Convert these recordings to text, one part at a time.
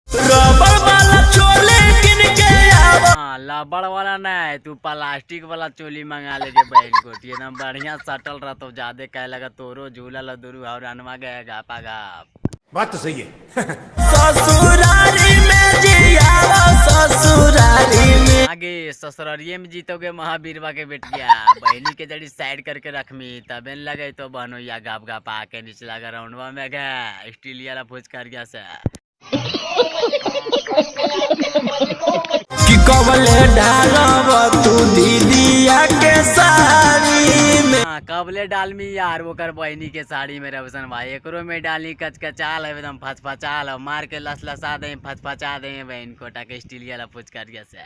रबड़ वाला चोली किन के आवा। हाँ, रबड़ वाला नहीं, तू प्लास्टिक वाला चोली मंगा लेके बहन कोटी एकदम बढ़िया सटल रह तो ज्यादा कह लगा तोरो झूला लदुरु और अनवा गए गापा गाप। बात तो सही है। ससुरारी में जियावा ससुरारी में। आगे ससुरारिये में जीतोगे महावीरवा के बेटिया बहनी के जड़ी साइड करके रखमी तबे लगे तो बहनो या गाप गाप आके नीचे लगा राउंडवा में गया स्टील वाला फूज कर गया से कि कबले डालब तू दीदिया के साड़ी में। हाँ, कबले डालमी यार वो कर बहनी के साड़ी में रवसन भाई एकरो में डाली कचकचाल है एकदम फचफचाल मार के लस लसा दे फचफचा दे बहन कोटा के स्टील वाला फूज कर गया से।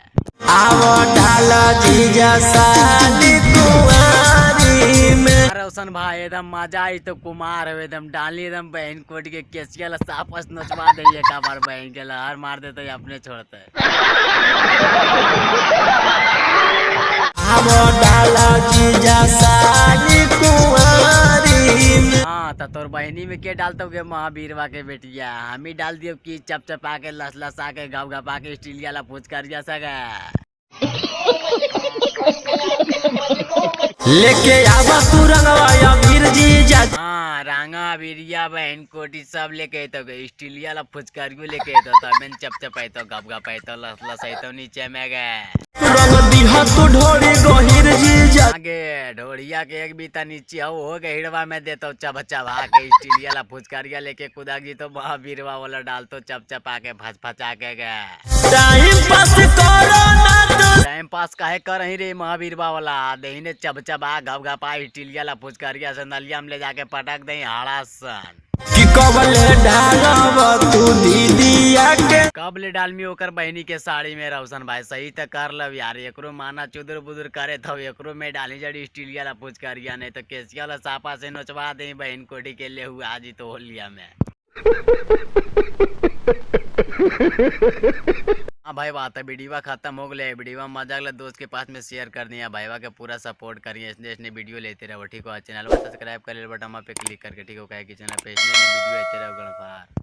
आवो डाला जीजा साली कुंवारी में। रोशन भाई एकदम मजा आई तो कुमार है एकदम डाली एकदम बहन कोट के केसिया ला सापस नचवा दे एक बार बहन के लहर मार देते अपने छोड़ते। आवो डाला जीजा साली कुंवारी में। हाँ तो तोर बहनी में के डालते हो महावीरवा के बेटिया हम ही डाल दियो कि चप चपा के लस लसा के घप घपा के स्टील वाला पूछ कर जा सके। लेके आवा तू रंगवा या वीर जीजा। हाँ रंगा वीरिया बहन कोटी सब लेके तो स्टील वाला फुचकारियो लेके तो तब चप चपाई तो घप घपाई तो लस लसाई तो नीचे में गए रंग दिहा तू ढोरी गहिर जीजा। आगे ढोड़िया के एक बीता नीचे हो गए हिड़वा में देता हूँ चब चबा के स्टील वाला फुचकारिया लेके कुदागी तो महावीरवा वाला डाल तो चप चपा के फच फचा के गए। टाइम पास करो ना तू। टाइम पास काहे कर रही रे महावीरवा वाला दही ने चब चबा घप घपा स्टील वाला फुचकारिया से नलिया में ले जाके पटक दही हाड़ा सन। कि कबले डालब तू दीदिया के। कबले डालमी होकर बहनी के साड़ी में रोशन भाई सही तो कर लब यार एकरो माना चुदर बुदर करे तो एकरो में डाली जड़ी स्टील वाला फुचकारिया नहीं तो केसिया वाला सापा से नचवा दे बहन कोटी के ले हुआ आज ही तो होलिया में। हाँ भाई बात है वीडियो खत्म हो गए वीडियो मजा अगला दोस्त के पास में शेयर कर दिया भाईवा के पूरा सपोर्ट करिए इसने वीडियो लेते रहो ठीक हो चैनल को सब्सक्राइब कर ले बटन पे क्लिक करके ठीक हो कहे कि चैनल पे इसने वीडियो लेते रहो गणफार।